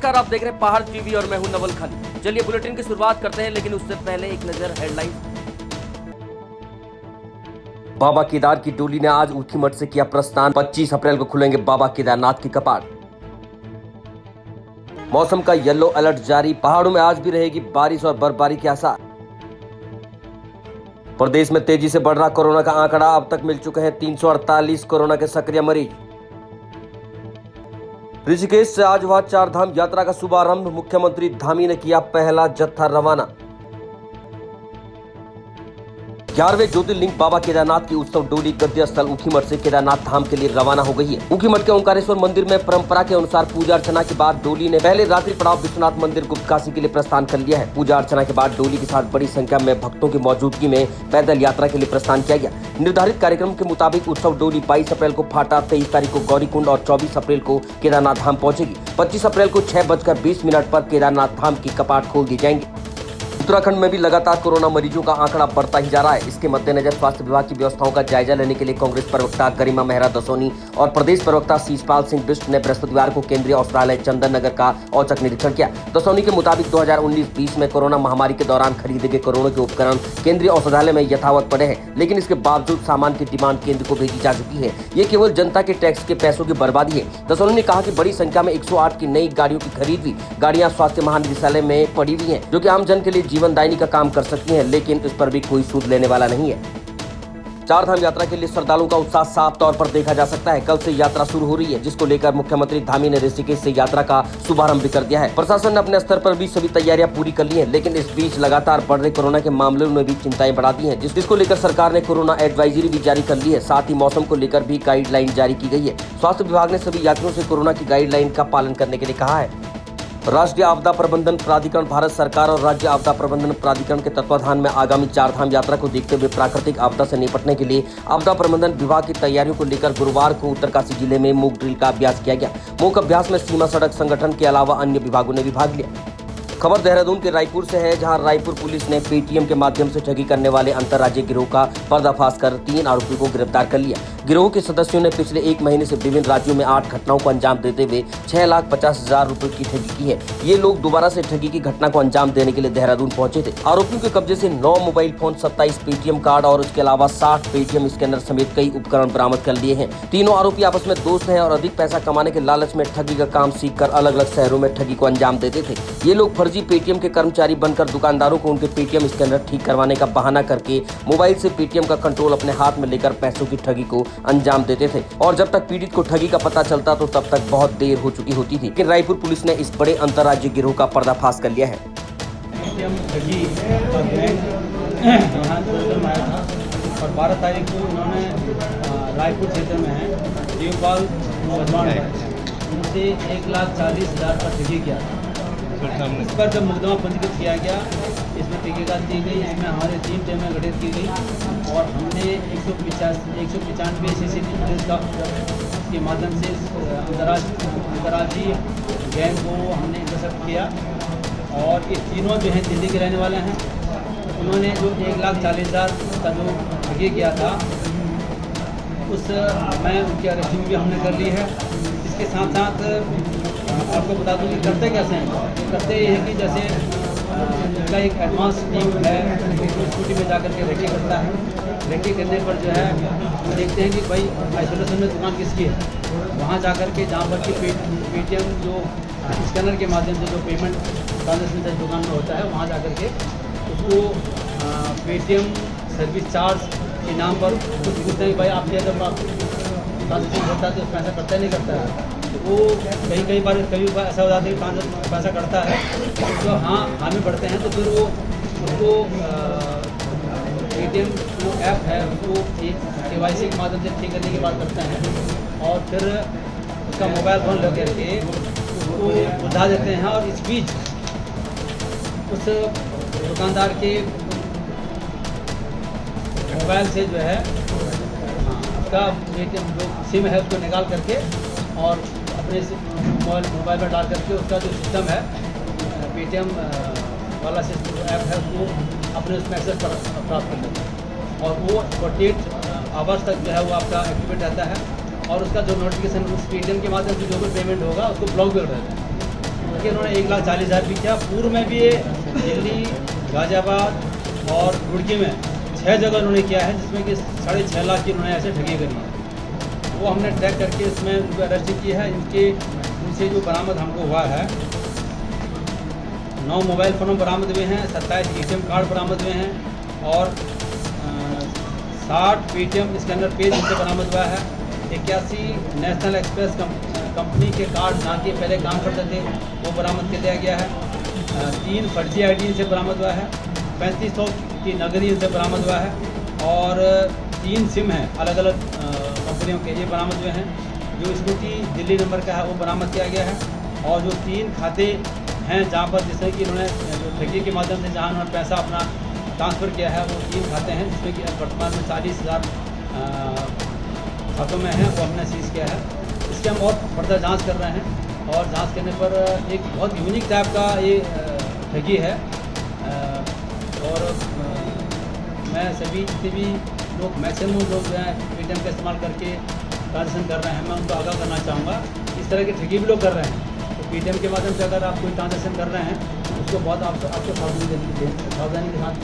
नमस्कार, आप देख रहे हैं पहाड़ टीवी और मैं हूं नवल खाली। चलिए बुलेटिन की शुरुआत करते हैं, लेकिन उससे पहले एक नजर हेडलाइन। बाबा केदार की डोली ने आज ऊखीमठ से किया प्रस्थान। 25 अप्रैल को खुलेंगे बाबा केदारनाथ के कपाट। मौसम का येलो अलर्ट जारी, पहाड़ों में आज भी रहेगी बारिश और बर्फबारी के आसार। प्रदेश में तेजी से बढ़ रहा कोरोना का आंकड़ा, अब तक मिल चुके हैं 348 कोरोना के सक्रिय मरीज। ऋषिकेश से आज हुआ चारधाम यात्रा का शुभारंभ, मुख्यमंत्री धामी ने किया पहला जत्था रवाना। 11वें ज्योतिर्लिंग बाबा केदारनाथ की उत्सव डोली गद्य स्थल ऊखीमठ से केदारनाथ धाम के लिए रवाना हो गई है। ऊखीमठ के ओंकारेश्वर मंदिर में परंपरा के अनुसार पूजा अर्चना के बाद डोली ने पहले रात्रि पड़ाव विश्वनाथ मंदिर गुप्तकाशी के लिए प्रस्थान कर लिया है। पूजा अर्चना के बाद डोली के साथ बड़ी संख्या में भक्तों की मौजूदगी में पैदल यात्रा के लिए प्रस्थान किया गया। निर्धारित कार्यक्रम के मुताबिक उत्सव डोली 22 अप्रैल को फाटा, 23 तारीख को गौरीकुंड और 24 अप्रैल को केदारनाथ धाम पहुंचेगी। 25 अप्रैल को 6:20 पर केदारनाथ धाम की कपाट खोल दिए जाएंगे। उत्तराखंड में भी लगातार कोरोना मरीजों का आंकड़ा बढ़ता ही जा रहा है। इसके मद्देनजर स्वास्थ्य विभाग की व्यवस्थाओं का जायजा लेने के लिए कांग्रेस प्रवक्ता गरिमा मेहरा दसोनी और प्रदेश प्रवक्ता शीशपाल सिंह बिष्ट ने बृहस्पतिवार को केंद्रीय औषधालय चंदन नगर का औचक निरीक्षण किया। दसोनी के मुताबिक 2019-20 में कोरोना महामारी के दौरान खरीदे गए कोरोना के उपकरण केंद्रीय औषधालय में यथावत पड़े हैं, लेकिन इसके बावजूद सामान की डिमांड केंद्र को भेजी जा चुकी है। ये केवल जनता के टैक्स के पैसों की बर्बादी है। दसोनी ने कहा कि बड़ी संख्या में 108 की नई गाड़ियों की खरीद हुई। गाड़ियां स्वास्थ्य महानिदेशालय में पड़ी हुई है, जो कि आम जन के लिए जीवनदायिनी का काम कर सकती हैं, लेकिन इस पर भी कोई सूद लेने वाला नहीं है। चारधाम यात्रा के लिए श्रद्धालुओं का उत्साह साफ तौर पर देखा जा सकता है। कल से यात्रा शुरू हो रही है, जिसको लेकर मुख्यमंत्री धामी ने ऋषिकेश से यात्रा का शुभारंभ भी कर दिया है। प्रशासन ने अपने स्तर पर भी सभी तैयारियां पूरी कर ली हैं, लेकिन इस बीच लगातार बढ़ रहे कोरोना के मामलों ने भी चिंताएं बढ़ा दी हैं, जिसको लेकर सरकार ने कोरोना एडवाइजरी भी जारी कर ली है। साथ ही मौसम को लेकर भी गाइडलाइन जारी की गई है। स्वास्थ्य विभाग ने सभी यात्रियों से कोरोना की गाइडलाइन का पालन करने के लिए कहा है। राष्ट्रीय आपदा प्रबंधन प्राधिकरण भारत सरकार और राज्य आपदा प्रबंधन प्राधिकरण के तत्वाधान में आगामी चारधाम यात्रा को देखते हुए प्राकृतिक आपदा से निपटने के लिए आपदा प्रबंधन विभाग की तैयारियों को लेकर गुरुवार को उत्तरकाशी जिले में मॉक ड्रिल का अभ्यास किया गया। मॉक अभ्यास में सीमा सड़क संगठन के अलावा अन्य विभागों ने भी भाग लिया। खबर देहरादून के रायपुर से है, जहां रायपुर पुलिस ने पेटीएम के माध्यम से ठगी करने वाले अंतर्राज्यीय गिरोह का पर्दाफाश कर 3 आरोपियों को गिरफ्तार कर लिया। गिरोह के सदस्यों ने पिछले 1 महीने से विभिन्न राज्यों में 8 घटनाओं को अंजाम देते हुए 6,50,000 रुपए की ठगी की है। ये लोग दोबारा से ठगी की घटना को अंजाम देने के लिए देहरादून पहुंचे थे। आरोपियों के कब्जे से 9 मोबाइल फोन, 27 पेटीएम कार्ड और उसके अलावा 60 पेटीएम स्कैनर समेत कई उपकरण बरामद कर लिए हैं। तीनों आरोपी आपस में दोस्त हैं और अधिक पैसा कमाने के लालच में ठगी का काम सीखकर अलग अलग शहरों में ठगी को अंजाम देते थे। ये लोग फर्जी पेटीएम के कर्मचारी बनकर दुकानदारों को उनके पेटीएम स्कैनर ठीक करवाने का बहाना करके मोबाइल से पेटीएम का कंट्रोल अपने हाथ में लेकर पैसों की ठगी को अंजाम देते थे, और जब तक पीड़ित को ठगी का पता चलता तो तब तक बहुत देर हो चुकी होती थी। लेकिन रायपुर पुलिस ने इस बड़े अंतर्राज्यीय गिरोह का पर्दाफाश कर लिया है। और 12 तारीख को उन्होंने रायपुर क्षेत्र में है देवपाल उनसे 1,40,000 का ठगी किया। इस पर जब मुकदमा पंजीकृत किया गया, इसमें तहकीकात की गई, इसमें हमारे 3 टीमें गठित की गई और हमने 195 CCTV फुटेज के माध्यम से अंतर्राज्यीय गैंग को हमने इंटरसेप्ट किया। और ये तीनों जो हैं दिल्ली के रहने वाले हैं। उन्होंने जो 1,40,000 का जो ठगी किया था, उस में उनकी अरेस्टिंग भी हमने कर ली है। इसके साथ साथ आपको बता दूं कि करते कैसे हैं। करते ये है कि जैसे इनका एक एडवांस टीम है, स्कूटी में जाकर के रेकी करता है। रेकी करने पर जो है देखते हैं कि भाई आइसोलेशन में दुकान किसकी है। वहाँ जाकर के जहाँ पर कि पेटीएम जो स्कैनर के माध्यम से जो पेमेंट ट्रांजेक्शन दुकान में होता है, वहाँ जाकर के उसको पेटीएम सर्विस चार्ज के नाम पर कुछ पूछते हैं कि भाई आपके जब ट्रांजेक्शन होता है तो पैसा करता नहीं करता है। तो वो कई बार ऐसा हो जाता है कि पैसा करता है तो हाँ में बढ़ते हैं, तो फिर वो उसको पेटीएम जो ऐप है उसको KYC के माध्यम से ठीक करने की बात करते हैं और फिर उसका मोबाइल फ़ोन लग करके उसको बुझा देते हैं। और इस बीच उस दुकानदार के मोबाइल से जो है उसका पेटीएम जो सिम है उसको निकाल करके और अपने मोबाइल में डाल करके उसका जो सिस्टम है पेटीएम वाला सिस्टम ऐप है उसको अपने उसमें एक्सेस प्राप्त कर लेते हैं और वो 48 आवर्स तक जो है वो आपका एक्टिवेट रहता है और उसका जो नोटिफिकेशन उस पेटीएम के माध्यम से जो भी पेमेंट होगा उसको ब्लॉक भी कर देता है। करके इन्होंने 1,40,000 भी किया। पूर्व में भी ये दिल्ली, गाजियाबाद और रुड़की में 6 जगह उन्होंने किया है, जिसमें कि 6.5 लाख की उन्होंने ऐसे ठगी करी है। वो हमने ट्रैक करके इसमें उनको अरेस्ट किया है। इनसे जो बरामद हमको हुआ है, 9 मोबाइल फ़ोन बरामद हुए हैं, 27 ATM कार्ड बरामद हुए हैं और 60 पेटीएम स्कैनर पेज इनसे बरामद हुआ है। 81 नेशनल एक्सप्रेस कंपनी के कार्ड ना के पहले काम करते थे, वो बरामद कर लिया गया है। 3 फर्जी ID से बरामद हुआ है। 3500 की नगदी इनसे बरामद हुआ है और 3 सिम हैं अलग अलग कंपनियों के, ये बरामद हुए हैं। जो स्कूटी दिल्ली नंबर का है वो बरामद किया गया है और जो 3 खाते हैं जहाँ पर जिसमें कि इन्होंने जो ठगी के माध्यम से जहाँ उन्होंने पैसा अपना ट्रांसफ़र किया है, वो 3 खाते हैं जिसमें कि वर्तमान में 40,000 खातों में है, वो हमने सीज किया है। इसके हम और फर्दर जांच कर रहे हैं और जांच करने पर एक बहुत यूनिक टाइप का ये ठगी है और मैं सभी जितने भी लोग मैक्सिमम लोग जो हैं पेटीएम का इस्तेमाल करके ट्रांजेक्शन कर रहे हैं, मैं उनको आगाह करना चाहूँगा। इस तरह की ठगी भी लोग कर रहे हैं, तो पेटीएम के माध्यम से अगर आप कोई ट्रांजेक्शन कर रहे हैं उसको बहुत आपको सावधानी के साथ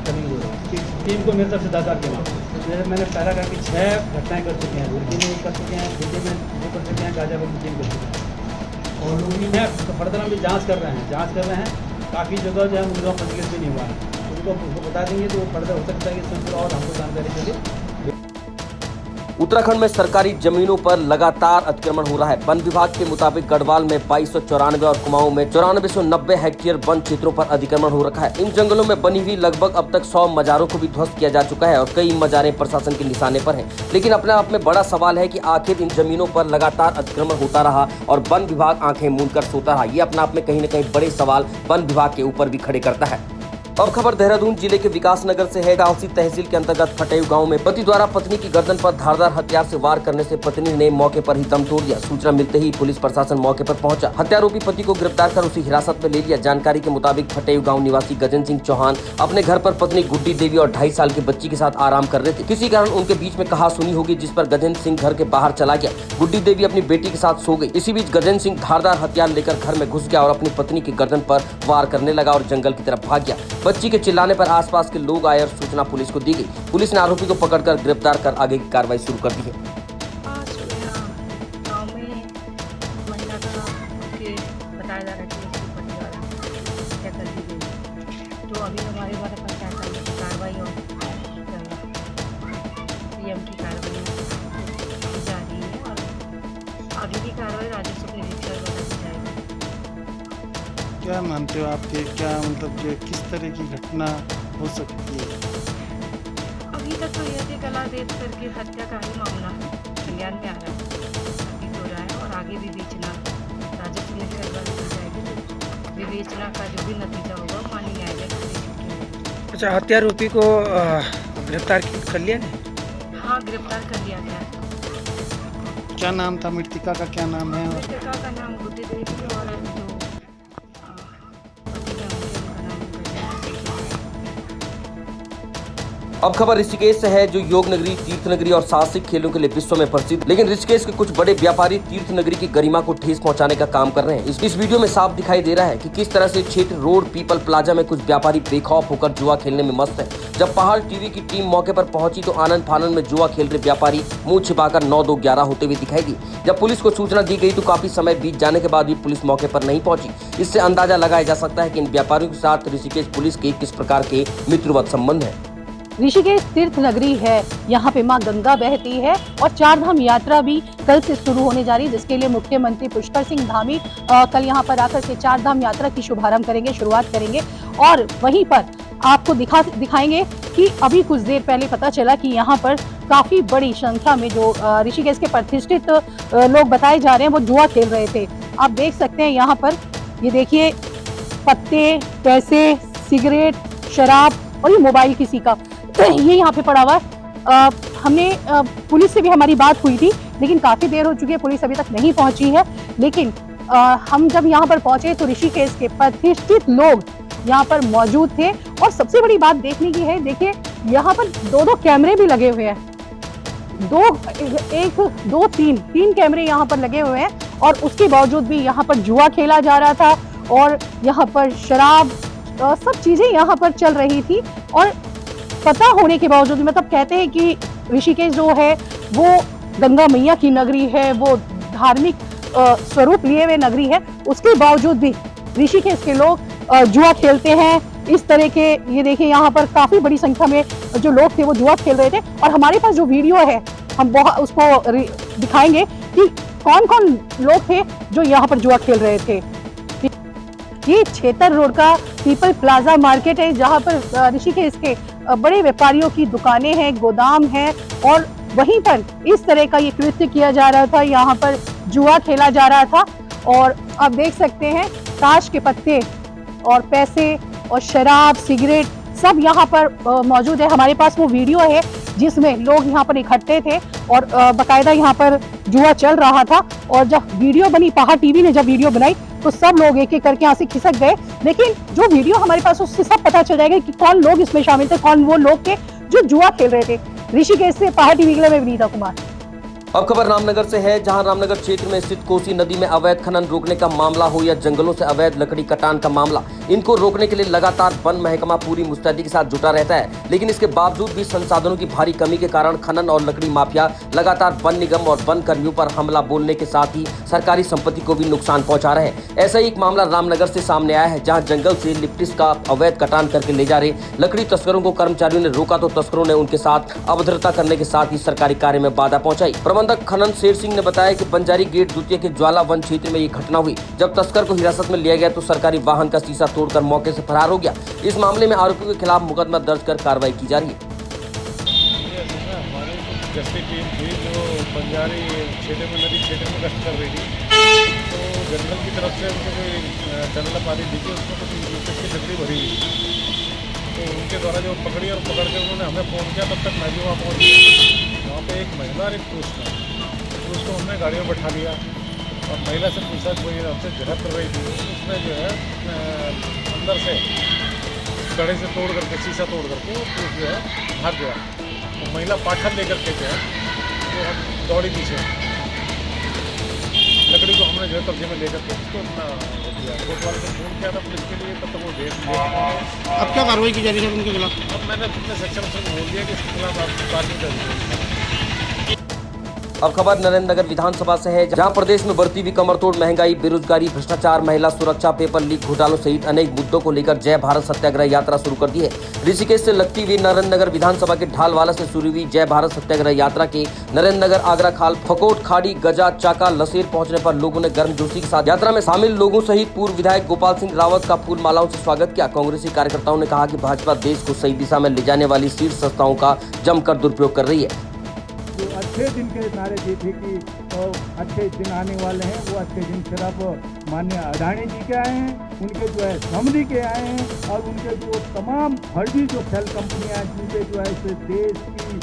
करनी होगी। टीम को मेरी तरफ से 10,000 के नाम जैसे मैंने पहला कहा कि 6 घटनाएँ कर चुके हैं, रुड़की में कर चुके हैं, दिल्ली में 2 कर चुके हैं, गाजियाबाद में 3 कर चुके हैं और लोग हैं तो फर्दर हम भी जाँच कर रहे हैं। काफ़ी जगह जो है उनको पंजीकृत भी नहीं हुआ है, उनको बता देंगे तो फर्दर हो सकता है कि इसमें और हमको जानकारी चले। उत्तराखंड में सरकारी जमीनों पर लगातार अतिक्रमण हो रहा है। वन विभाग के मुताबिक गढ़वाल में 2294 और कुमाऊं में 9490 हेक्टेयर वन क्षेत्रों पर अतिक्रमण हो रखा है। इन जंगलों में बनी हुई लगभग अब तक 100 मजारों को भी ध्वस्त किया जा चुका है और कई मजारें प्रशासन के निशाने पर हैं। लेकिन अपने आप में बड़ा सवाल है कि आखिर इन जमीनों पर लगातार अतिक्रमण होता रहा और वन विभाग आंखें मूंद कर सोता रहा। ये अपने आप में कहीं न कहीं बड़े सवाल वन विभाग के ऊपर भी खड़े करता है। अब खबर देहरादून जिले के विकास नगर से है। गांव तहसील के अंतर्गत फटेव गांव में पति द्वारा पत्नी की गर्दन पर धारदार हथियार से वार करने से पत्नी ने मौके पर ही दम तोड़ दिया। सूचना मिलते ही पुलिस प्रशासन मौके पर पहुंचा। हत्यारोपी पति को गिरफ्तार कर उसे हिरासत में ले लिया। जानकारी के मुताबिक फटेव गांव निवासी गजेंद्र सिंह चौहान अपने घर पर पत्नी गुड्डी देवी और 2.5 साल की बच्ची के साथ आराम कर रहे थे। किसी कारण उनके बीच में कहासुनी होगी, जिस पर गजेंद्र सिंह घर के बाहर चला गया। गुड्डी देवी अपनी बेटी के साथ सो गई। इसी बीच गजेंद्र सिंह धारदार हथियार लेकर घर में घुस गया और अपनी पत्नी की गर्दन पर वार करने लगा और जंगल की तरफ भाग गया। बच्ची के चिल्लाने पर आसपास के लोग आए और सूचना पुलिस को दी गई। पुलिस ने आरोपी को पकड़कर गिरफ्तार कर आगे की कार्रवाई शुरू कर दी है। गाँव में महिला का बताया जा रहा है कि उसकी पति द्वारा हत्या कर दी गई, तो अभी हमारे द्वारा पंचायत की कार्रवाई और PM की कार्रवाई की जा रही है और आगे की कार्रवाई राजस्व निरीक्षक द्वारा की जाएगी। क्या मानते हो आपके, क्या मतलब कि किस तरह की घटना हो सकती है? अभी तक तो यह कला देख करके हत्या का ही मामला संज्ञान में आ रहा है, अभी हो रहा है और आगे विवेचना राजस्व निरीक्षक द्वारा की जाएगी। विवेचना का जो भी नतीजा होगा माननीय न्यायालय का देखेंगे। अच्छा, हत्यारोपी को गिरफ्तार कर लिया नहीं? हाँ, गिरफ्तार कर लिया गया। क्या नाम था मृतका का, क्या नाम है? मृतका का नाम गुड्डी देवी और जो पति है उनका नाम अब खबर ऋषिकेश से है, जो योग नगरी, तीर्थ नगरी और साहसिक खेलों के लिए विश्व में प्रसिद्ध। लेकिन ऋषिकेश के कुछ बड़े व्यापारी तीर्थ नगरी की गरिमा को ठेस पहुंचाने का काम कर रहे हैं। इस वीडियो में साफ दिखाई दे रहा है कि किस तरह से क्षेत्र रोड पीपल प्लाजा में कुछ व्यापारी बेखौफ होकर जुआ खेलने में मस्त है। जब पहाड़ टीवी की टीम मौके पर पहुंची तो आनंद फानंद में जुआ खेल रहे व्यापारी मुंह छिपाकर 9-2-11 होते हुए दिखाई दिए। जब पुलिस को सूचना दी गई तो काफी समय बीत जाने के बाद भी पुलिस मौके पर नहीं पहुंची। इससे अंदाजा लगाया जा सकता है कि इन व्यापारियों के साथ ऋषिकेश पुलिस के किस प्रकार के मित्रवत संबंध है। ऋषिकेश तीर्थ नगरी है, यहाँ पे मां गंगा बहती है और 4 धाम यात्रा भी कल से शुरू होने जा रही है, जिसके लिए मुख्यमंत्री पुष्कर सिंह धामी कल यहाँ पर आकर के 4 धाम यात्रा की शुभारंभ करेंगे, शुरुआत करेंगे। और वहीं पर आपको दिखाएंगे कि अभी कुछ देर पहले पता चला कि यहाँ पर काफी बड़ी संख्या में जो ऋषिकेश के प्रतिष्ठित लोग बताए जा रहे हैं वो जुआ खेल रहे थे। आप देख सकते हैं यहाँ पर, ये देखिए, पत्ते, पैसे, सिगरेट, शराब और ये मोबाइल किसी का ये यहाँ पे पड़ा हुआ है। हमने पुलिस से भी हमारी बात हुई थी, लेकिन काफी देर हो चुकी है, पुलिस अभी तक नहीं पहुंची है। लेकिन हम जब यहाँ पर पहुंचे तो ऋषिकेश के प्रतिष्ठित लोग यहाँ पर मौजूद थे और सबसे बड़ी बात देखने की है, देखिए यहाँ पर 2-2 कैमरे भी लगे हुए हैं, 3 कैमरे यहाँ पर लगे हुए हैं और उसके बावजूद भी यहाँ पर जुआ खेला जा रहा था और यहाँ पर शराब सब चीजें यहाँ पर चल रही थी। और पता होने के बावजूद, मतलब कहते हैं कि ऋषिकेश जो है वो गंगा मैया की नगरी है, वो धार्मिक स्वरूप लिए हुए नगरी है, उसके बावजूद भी ऋषिकेश के लोग जुआ खेलते हैं। इस तरह के, ये देखिए यहाँ पर काफी बड़ी संख्या में जो लोग थे वो जुआ खेल रहे थे। और हमारे पास जो वीडियो है हम उसको दिखाएंगे कि कौन कौन लोग थे जो यहाँ पर जुआ खेल रहे थे। ये छेतर रोड का पीपल प्लाजा मार्केट है, जहाँ पर ऋषिकेश के बड़े व्यापारियों की दुकानें हैं, गोदाम है, और वहीं पर इस तरह का ये कृत्य किया जा रहा था। यहाँ पर जुआ खेला जा रहा था और आप देख सकते हैं ताश के पत्ते और पैसे और शराब, सिगरेट सब यहाँ पर मौजूद है। हमारे पास वो वीडियो है जिसमें लोग यहाँ पर इकट्ठे थे और बकायदा यहाँ पर जुआ चल रहा था। और जब वीडियो बनी, पहाड़ टीवी ने जब वीडियो बनाई तो सब लोग एक एक करके यहाँ से खिसक गए। लेकिन जो वीडियो हमारे पास, उससे सब पता चल जाएगा कि कौन लोग इसमें शामिल थे, कौन वो लोग थे जो जुआ खेल रहे थे। ऋषिकेश से पहाड़ टीवी के लिए मैं विनीता कुमार। अब खबर रामनगर से है, जहां रामनगर क्षेत्र में स्थित कोसी नदी में अवैध खनन रोकने का मामला हो या जंगलों से अवैध लकड़ी कटान का मामला, इनको रोकने के लिए लगातार वन महकमा पूरी मुस्तैदी के साथ जुटा रहता है। लेकिन इसके बावजूद भी संसाधनों की भारी कमी के कारण खनन और लकड़ी माफिया लगातार वन निगम और वन कर्मियों पर हमला बोलने के साथ ही सरकारी संपत्ति को भी नुकसान पहुंचा रहे हैं। ऐसा ही एक मामला रामनगर से सामने आया है, जहाँ जंगल से लिप्टिस का अवैध कटान करके ले जा रहे लकड़ी तस्करों को कर्मचारियों ने रोका तो तस्करों ने उनके साथ अभद्रता करने के साथ ही सरकारी कार्य में बाधा पहुंचाई। प्रबंधक खनन शेर सिंह ने बताया कि बंजारी गेट द्वितीय के ज्वाला वन क्षेत्र में ये घटना हुई। जब तस्कर को हिरासत में लिया गया तो सरकारी वाहन का शीशा तोड़कर मौके से फरार हो गया। इस मामले में आरोपियों के खिलाफ मुकदमा दर्ज कर कार्रवाई की जा रही है। हमारी गश्ती टीम थी जो बंजारी क्षेत्र में, नदी क्षेत्र में गश्त कर रही थी, तो जंगल की तरफ से उनको कोई जंगल पानी दी थी, उसमें कुछ यूपीएस की लकड़ी भरी हुई थी। तो उनके द्वारा जो पकड़ी और पकड़ के उन्होंने हमें फ़ोन किया, तब तक मैं भी वहाँ पहुँच गया। वहाँ पे एक महिला और एक पुरुष था। उसको हमने गाड़ी में बैठा लिया और महिला से पूछा, कोई हमसे झगड़ा कर रही थी। उसने जो है अंदर से कड़े से तोड़ करके, शीशा तोड़ करके वो पुरुष जो है भाग गया। तो महिला पाठन लेकर के जो है तो हम दौड़ी पीछे, लकड़ी को हमने जो है कब्जे में लेकर के उसको अपना दिया। कोर्ट वाले को फोन किया था पुलिस के लिए, तब तक वो डेट अब क्या कार्रवाई की जा रही है उनके खिलाफ? अब मैंने अपने सेक्शन से बोल दिया कि इसके खिलाफ आप कार्रवाई कर। अब खबर नरेंद्रनगर विधानसभा से है, जहां प्रदेश में बढ़ती हुई कमरतोड़ महंगाई, बेरोजगारी, भ्रष्टाचार, महिला सुरक्षा, पेपर लीक घोटालों सहित अनेक मुद्दों को लेकर जय भारत सत्याग्रह यात्रा शुरू कर दी है। ऋषिकेश से लगती हुई नरेंद्रनगर विधानसभा के ढालवाला से शुरू हुई जय भारत सत्याग्रह यात्रा के नरेंद्रनगर, आगरा खाल, फकोट, खाड़ी, गजा, चाका, लसेर पहुंचने पर लोगों ने गर्मजोशी के साथ यात्रा में शामिल लोगों सहित पूर्व विधायक गोपाल सिंह रावत का फूल मालाओं से स्वागत किया। कांग्रेसी कार्यकर्ताओं ने कहा कि भाजपा देश को सही दिशा में ले जाने वाली शीर्ष संस्थाओं का जमकर दुरुपयोग कर रही है। जो अच्छे दिन के नारे दिए थे कि अच्छे दिन आने वाले हैं, वो अच्छे दिन सिर्फ माननीय अडानी जी के आए हैं, उनके जो है समधी के आए हैं, और उनके जो तमाम फर्जी जो सेल कंपनियां जिनके जो है इस देश की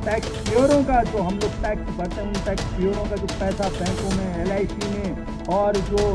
टैक्स प्योरों का जो हम लोग टैक्स भरते हैं, उन टैक्स प्योरों का जो पैसा बैंकों में, LIC में और जो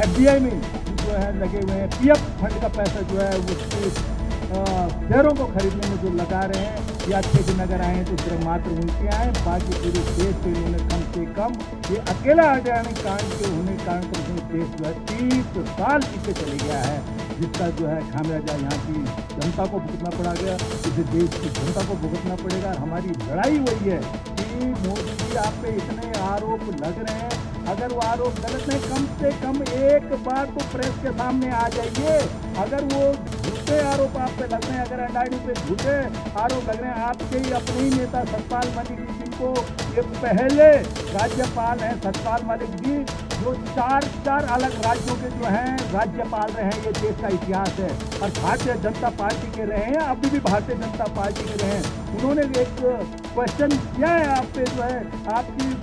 FBI में जो है लगे हुए हैं, PF फंड का पैसा जो है उसके शेयरों को खरीदने में जो लगा रहे हैं, ये अच्छे दिन अगर आए तो सिर्फ मात्र उनके आए, बाकी पूरे देश के इन्होंने कम से कम ये अकेला अडानी कांड के होने के कारण तो देश जो है 30 साल पीछे चले गया है, जिसका जो है खामियाजा यहाँ की जनता को भुगतना पड़ा गया, इसे देश की जनता को भुगतना पड़ेगा। हमारी लड़ाई वही है कि मोदी जी आप पे इतने आरोप लग रहे हैं, अगर वो आरोप गलत है कम से कम एक बार तो प्रेस के सामने आ जाइए। अगर वो झूठे आरोप आप पे लग रहे हैं, अगर अडानी पे झूठे आरोप लग रहे हैं, आपके ही अपने ही नेता सतपाल मलिक जी, जिनको ये पहले राज्यपाल हैं सतपाल मलिक जी, जो चार अलग राज्यों के जो हैं राज्यपाल रहे हैं, ये देश का इतिहास है, और भारतीय जनता पार्टी के रहे हैं, अभी भी भारतीय जनता पार्टी के रहे हैं। उन्होंने एक क्वेश्चन किया है आप पे जो है आपकी,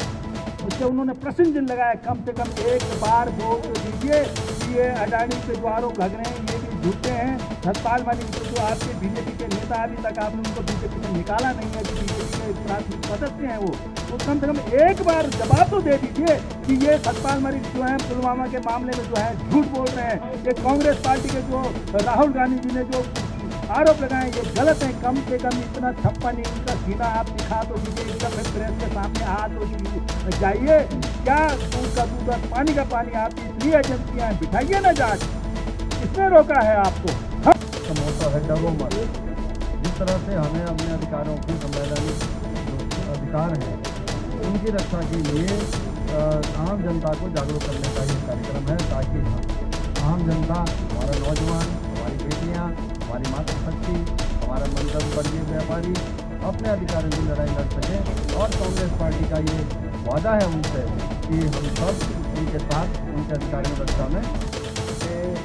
उससे उन्होंने प्रश्न चिन्ह लगाया, कम से कम एक बार वोट दीजिए कि ये अडानी पे जो आरोप लग रहे हैं ये भी झूठे हैं। सतपाल मलिक जो आपके बीजेपी के नेता, अभी तक आपने उनको बीजेपी से निकाला नहीं है कि बीजेपी के प्राथमिक सदस्य हैं वो, तो कम से कम एक बार जवाब तो दे दीजिए कि ये सतपाल मलिक जो है पुलवामा के मामले में जो है झूठ बोल रहे हैं। ये कांग्रेस पार्टी के जो राहुल गांधी जी ने जो आरोप लगाएं ये गलत है। कम से कम इतना छप्पन इंच का सीना आप दिखा तो दीजिए, इतना फिर प्रेस के सामने आ तो जाइए। क्या दूध का दूध और पानी का पानी, आप इतनी एजेंसियां बिठाइए ना जांच, किसने रोका है आपको? समोसा है, डरो मत। जिस तरह से हमें अपने अधिकारों की संवैधानिक जो अधिकार हैं उनकी रक्षा के लिए आम जनता को जागरूक करने का ये कार्यक्रम है, ताकि आम जनता, हमारा नौजवान, हमारी बेटियां, हमारी मातृशक्ति, हमारा मंदिर वर्गीय व्यापारी अपने अधिकारों की लड़ाई लड़ सकें। और कांग्रेस पार्टी का ये वादा है उनसे कि हम सब उनके साथ उनके अधिकारों की रक्षा में।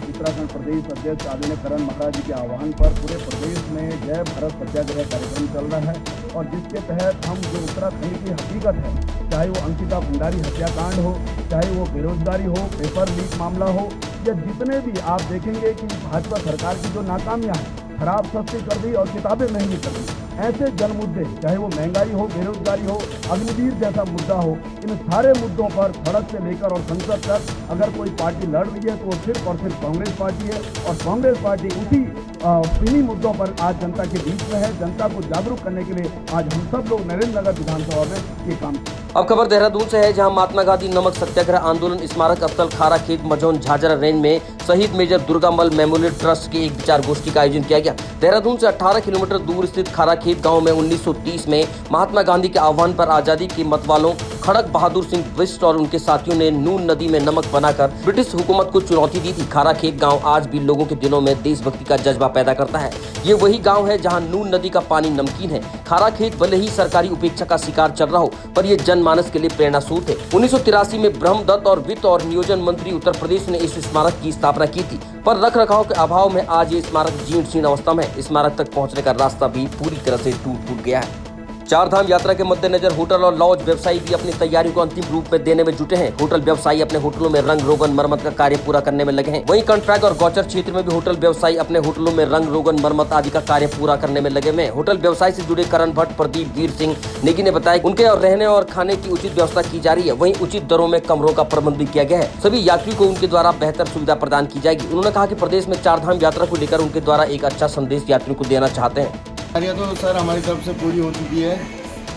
उत्तराखंड प्रदेश अध्यक्ष आदरणीय करण महाराज जी के आह्वान पर पूरे प्रदेश में जय भारत सत्याग्रह कार्यक्रम चल रहा है, और जिसके तहत हम जो उत्तराखंड की हकीकत है, चाहे वो अंकिता भंडारी हत्याकांड हो, चाहे वो बेरोजगारी हो, पेपर लीक मामला हो, या जितने भी आप देखेंगे कि भाजपा सरकार की जो नाकामियां हैं, शराब सस्ती कर दी और किताबें महंगी कर दी, ऐसे जन मुद्दे, चाहे वो महंगाई हो, बेरोजगारी हो, अग्निवीर जैसा मुद्दा हो, इन सारे मुद्दों पर सड़क से लेकर और संसद तक अगर कोई पार्टी लड़ रही है तो वो सिर्फ और सिर्फ कांग्रेस पार्टी है। और कांग्रेस पार्टी इन्हीं मुद्दों पर आज जनता के बीच में है। जनता को जागरूक करने के लिए आज हम सब लोग नरेंद्र नगर विधानसभा में ये काम। अब खबर देहरादून से है, जहां महात्मा गांधी नमक सत्याग्रह आंदोलन स्मारक स्थल खाराखेत मझौन झाझरा रेंज में शहीद मेजर दुर्गामल मेमोरियल ट्रस्ट की एक विचार गोष्ठी का आयोजन किया गया। देहरादून से 18 किलोमीटर दूर स्थित खाराखेत गांव में 1930 में महात्मा गांधी के आह्वान पर आजादी के मतवालों खड़क बहादुर सिंह बिष्ट और उनके साथियों ने नून नदी में नमक बनाकर ब्रिटिश हुकूमत को चुनौती दी थी। खाराखेत गांव आज भी लोगों के दिलों में देशभक्ति का जज्बा पैदा करता है। ये वही गांव है जहां नून नदी का पानी नमकीन है। खाराखेत भले ही सरकारी उपेक्षा का शिकार चल रहा हो, पर ये जनमानस के लिए प्रेरणा स्रोत है। 1983 में ब्रह्मदत्त और वित्त और नियोजन मंत्री उत्तर प्रदेश ने इस स्मारक की स्थापना की थी, पर रख रखाव के अभाव में आज ये स्मारक जीर्ण शीर्ण अवस्था में है। स्मारक तक पहुंचने का रास्ता भी पूरी तरह से टूट फूट गया है। चार धाम यात्रा के मद्देनजर होटल और लॉज व्यवसायी भी अपनी तैयारी को अंतिम रूप में देने में जुटे हैं। होटल व्यवसायी अपने होटलों में रंग रोगन मरम्मत का कार्य पूरा करने में लगे हैं। वहीं कंट्रैक्ट और गौचर क्षेत्र में भी होटल व्यवसायी अपने होटलों में रंग रोगन मरम्मत आदि का कार्य पूरा करने में लगे हुए हैं। होटल व्यवसाय से जुड़े करण भट्ट, प्रदीप, वीर सिंह नेगी ने बताया कि उनके और रहने और खाने की उचित व्यवस्था की जा रही है। वहीं उचित दरों में कमरों का प्रबंध भी किया गया है। सभी यात्रियों को उनके द्वारा बेहतर सुविधा प्रदान की जाएगी। उन्होंने कहा कि प्रदेश में चार धाम यात्रा को लेकर उनके द्वारा एक अच्छा संदेश यात्रियों को देना चाहते हैं। तो सर हमारी तरफ से पूरी हो चुकी है।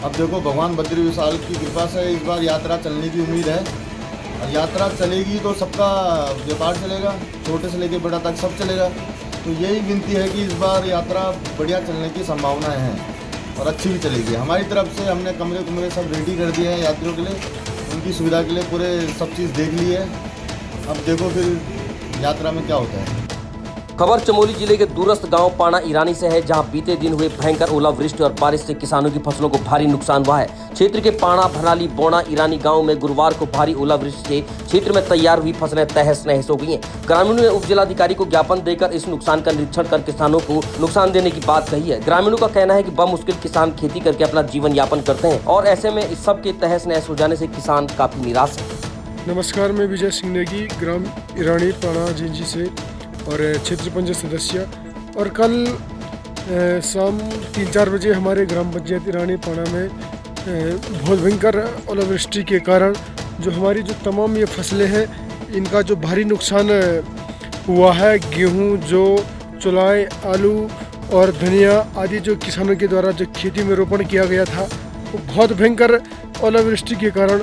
अब देखो भगवान बद्री विशाल की कृपा से इस बार यात्रा चलने की उम्मीद है, और यात्रा चलेगी तो सबका व्यापार चलेगा, छोटे से लेकर बड़ा तक सब चलेगा। तो यही विनती है कि इस बार यात्रा बढ़िया चलने की संभावनाएं हैं और अच्छी भी चलेगी। हमारी तरफ से हमने कमरे सब रेडी कर दिए हैं यात्रियों के लिए, उनकी सुविधा के लिए पूरे सब चीज़ देख ली है। अब देखो फिर यात्रा में क्या होता है। खबर चमोली जिले के दूरस्थ गांव पाणा ईरानी से है, जहां बीते दिन हुए भयंकर ओलावृष्टि और बारिश से किसानों की फसलों को भारी नुकसान हुआ है। क्षेत्र के पाणा, भनाली, बोना, ईरानी गांव में गुरुवार को भारी ओलावृष्टि से क्षेत्र में तैयार हुई फसलें तहस नहस हो गई हैं। ग्रामीणों ने उप जिलाधिकारी को ज्ञापन देकर इस नुकसान का निरीक्षण कर किसानों को नुकसान देने की बात कही है। ग्रामीणों का कहना है कि बमुश्किल किसान खेती करके अपना जीवन यापन करते हैं, और ऐसे में इस सब के तहस नहस हो जाने से किसान काफी निराश है। नमस्कार, मैं विजय सिंह नेगी, ग्राम ईरानी पाणा जिंजी से और क्षेत्र पंचायत सदस्य। और कल शाम 3-4 बजे हमारे ग्राम पंचायत ईरानी पाणा में बहुत भयंकर ओलावृष्टि के कारण जो हमारी जो तमाम ये फसलें हैं इनका जो भारी नुकसान हुआ है। गेहूं, जौ, चौलाई, आलू और धनिया आदि जो किसानों के द्वारा जो खेती में रोपण किया गया था, वो बहुत भयंकर ओलावृष्टि के कारण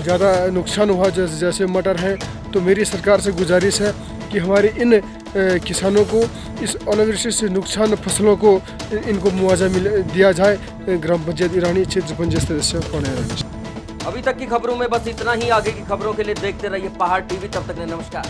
ज़्यादा नुकसान हुआ। जैसे मटर है, तो मेरी सरकार से गुजारिश है कि हमारे इन किसानों को इस ओलावृष्टि से नुकसान फसलों को इनको मुआवजा दिया जाए। ग्राम पंचायत ईरानी, क्षेत्र पंचायत सदस्य पाणा ईरानी। अभी तक की खबरों में बस इतना ही। आगे की खबरों के लिए देखते रहिए पहाड़ टीवी। तब तक नमस्कार।